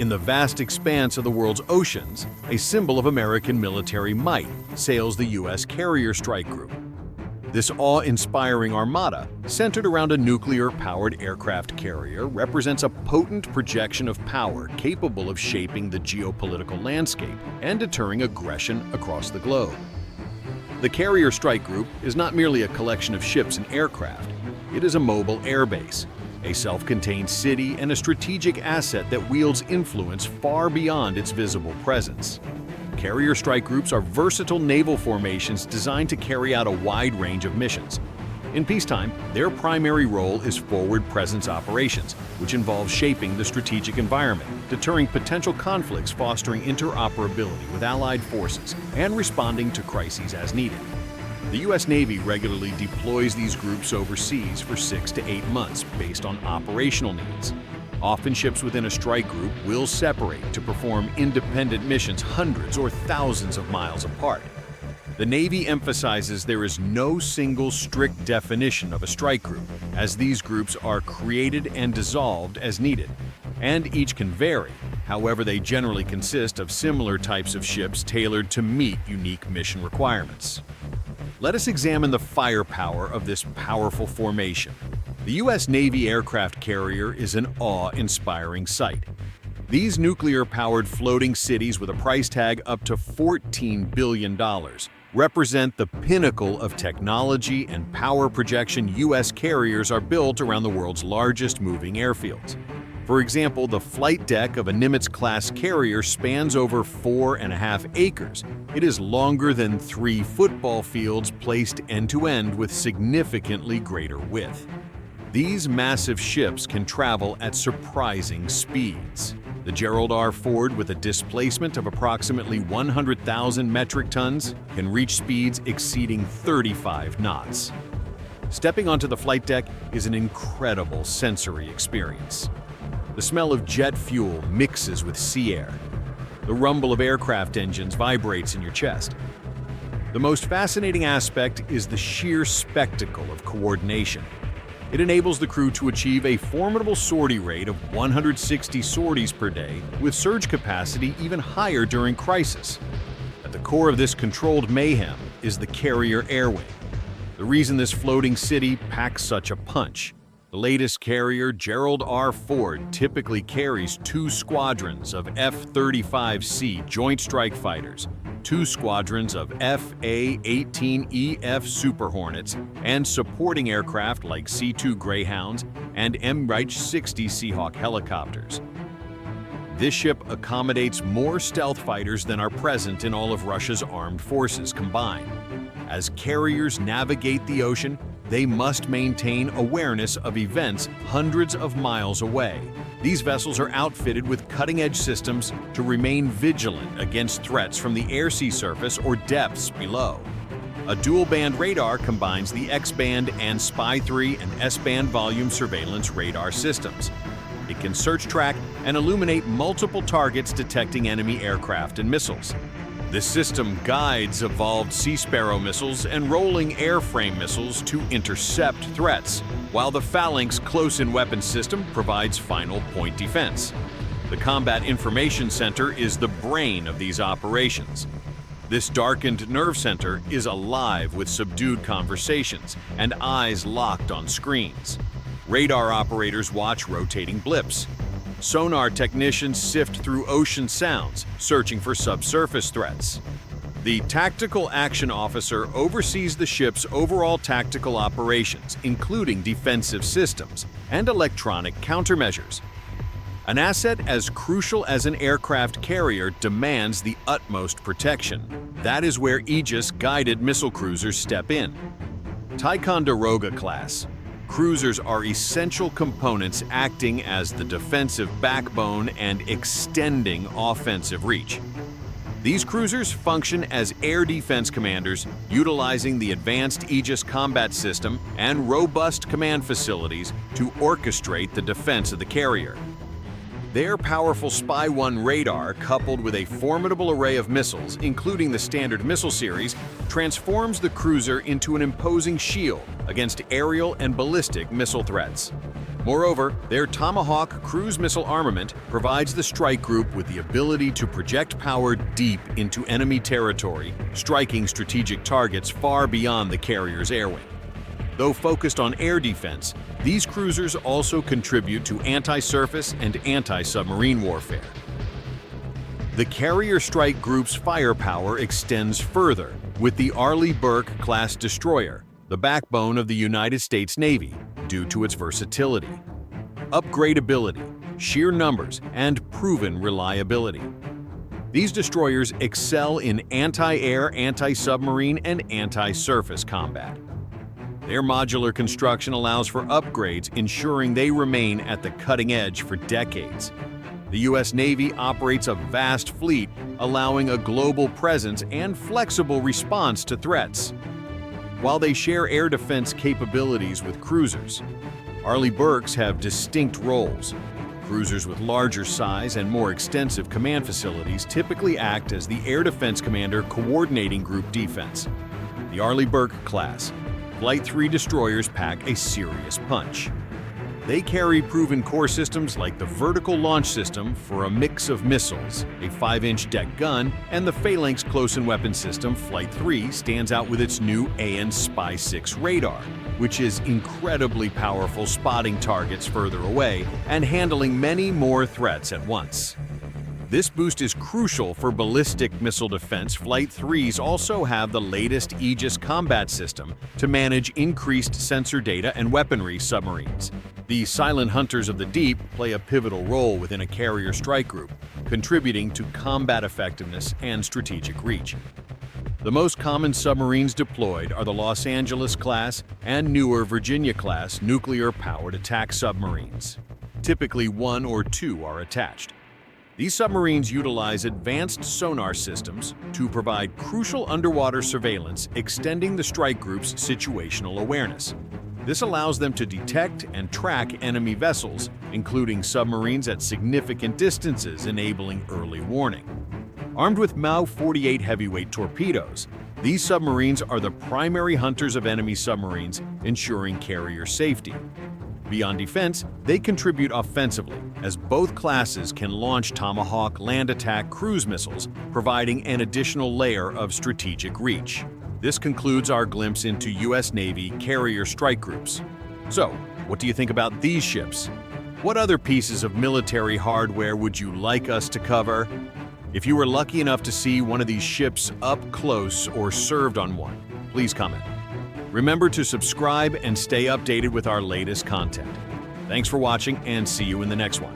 In the vast expanse of the world's oceans, a symbol of American military might, sails the U.S. Carrier Strike Group. This awe-inspiring armada, centered around a nuclear-powered aircraft carrier, represents a potent projection of power capable of shaping the geopolitical landscape and deterring aggression across the globe. The Carrier Strike Group is not merely a collection of ships and aircraft. It is a mobile airbase, a self-contained city, and a strategic asset that wields influence far beyond its visible presence. Carrier strike groups are versatile naval formations designed to carry out a wide range of missions. In peacetime, their primary role is forward presence operations, which involves shaping the strategic environment, deterring potential conflicts, fostering interoperability with allied forces, and responding to crises as needed. The U.S. Navy regularly deploys these groups overseas for 6 to 8 months based on operational needs. Often ships within a strike group will separate to perform independent missions hundreds or thousands of miles apart. The Navy emphasizes there is no single strict definition of a strike group, as these groups are created and dissolved as needed, and each can vary. However, they generally consist of similar types of ships tailored to meet unique mission requirements. Let us examine the firepower of this powerful formation. The U.S. Navy aircraft carrier is an awe-inspiring sight. These nuclear-powered floating cities with a price tag up to $14 billion represent the pinnacle of technology and power projection. U.S. carriers are built around the world's largest moving airfields. For example, the flight deck of a Nimitz-class carrier spans over 4.5 acres. It is longer than 3 football fields placed end-to-end with significantly greater width. These massive ships can travel at surprising speeds. The Gerald R. Ford, with a displacement of approximately 100,000 metric tons, can reach speeds exceeding 35 knots. Stepping onto the flight deck is an incredible sensory experience. The smell of jet fuel mixes with sea air. The rumble of aircraft engines vibrates in your chest. The most fascinating aspect is the sheer spectacle of coordination. It enables the crew to achieve a formidable sortie rate of 160 sorties per day, with surge capacity even higher during crisis. At the core of this controlled mayhem is the carrier air wing. The reason this floating city packs such a punch. The latest carrier, Gerald R. Ford, typically carries 2 squadrons of F-35C Joint Strike Fighters, 2 squadrons of F/A-18EF Super Hornets, and supporting aircraft like C-2 Greyhounds and MH-60 Seahawk helicopters. This ship accommodates more stealth fighters than are present in all of Russia's armed forces combined. As carriers navigate the ocean, they must maintain awareness of events hundreds of miles away. These vessels are outfitted with cutting-edge systems to remain vigilant against threats from the air-sea surface or depths below. A dual-band radar combines the X-band and SPY-3 and S-band volume surveillance radar systems. It can search, track, and illuminate multiple targets, detecting enemy aircraft and missiles. This system guides evolved Sea Sparrow missiles and rolling airframe missiles to intercept threats, while the Phalanx close-in weapons system provides final point defense. The Combat Information Center is the brain of these operations. This darkened nerve center is alive with subdued conversations and eyes locked on screens. Radar operators watch rotating blips. Sonar technicians sift through ocean sounds, searching for subsurface threats. The Tactical Action Officer oversees the ship's overall tactical operations, including defensive systems and electronic countermeasures. An asset as crucial as an aircraft carrier demands the utmost protection. That is where Aegis guided missile cruisers step in. Ticonderoga class cruisers are essential components acting as the defensive backbone and extending offensive reach. These cruisers function as air defense commanders, utilizing the advanced Aegis combat system and robust command facilities to orchestrate the defense of the carrier. Their powerful Spy-1 radar, coupled with a formidable array of missiles, including the Standard Missile Series, transforms the cruiser into an imposing shield against aerial and ballistic missile threats. Moreover, their Tomahawk cruise missile armament provides the strike group with the ability to project power deep into enemy territory, striking strategic targets far beyond the carrier's air wing. Though focused on air defense, these cruisers also contribute to anti-surface and anti-submarine warfare. The carrier strike group's firepower extends further with the Arleigh-Burke-class destroyer, the backbone of the United States Navy, due to its versatility, upgradability, sheer numbers, and proven reliability. These destroyers excel in anti-air, anti-submarine, and anti-surface combat. Their modular construction allows for upgrades, ensuring they remain at the cutting edge for decades. The U.S. Navy operates a vast fleet, allowing a global presence and flexible response to threats. While they share air defense capabilities with cruisers, Arleigh-Burkes have distinct roles. Cruisers with larger size and more extensive command facilities typically act as the air defense commander coordinating group defense. The Arleigh-Burke class Flight 3 destroyers pack a serious punch. They carry proven core systems like the vertical launch system for a mix of missiles, a 5-inch deck gun, and the Phalanx close-in weapon system. Flight 3 stands out with its new AN Spy 6 radar, which is incredibly powerful, spotting targets further away and handling many more threats at once. This boost is crucial for ballistic missile defense. Flight 3s also have the latest Aegis combat system to manage increased sensor data and weaponry submarines. The silent hunters of the deep play a pivotal role within a carrier strike group, contributing to combat effectiveness and strategic reach. The most common submarines deployed are the Los Angeles-class and newer Virginia-class nuclear-powered attack submarines. Typically, 1 or 2 are attached. These submarines utilize advanced sonar systems to provide crucial underwater surveillance, extending the strike group's situational awareness. This allows them to detect and track enemy vessels, including submarines at significant distances, enabling early warning. Armed with MAU 48 heavyweight torpedoes, these submarines are the primary hunters of enemy submarines, ensuring carrier safety. Beyond defense, they contribute offensively, as both classes can launch Tomahawk land attack cruise missiles, providing an additional layer of strategic reach. This concludes our glimpse into U.S. Navy carrier strike groups. So, what do you think about these ships? What other pieces of military hardware would you like us to cover? If you were lucky enough to see one of these ships up close or served on one, please comment. Remember to subscribe and stay updated with our latest content. Thanks for watching, and see you in the next one.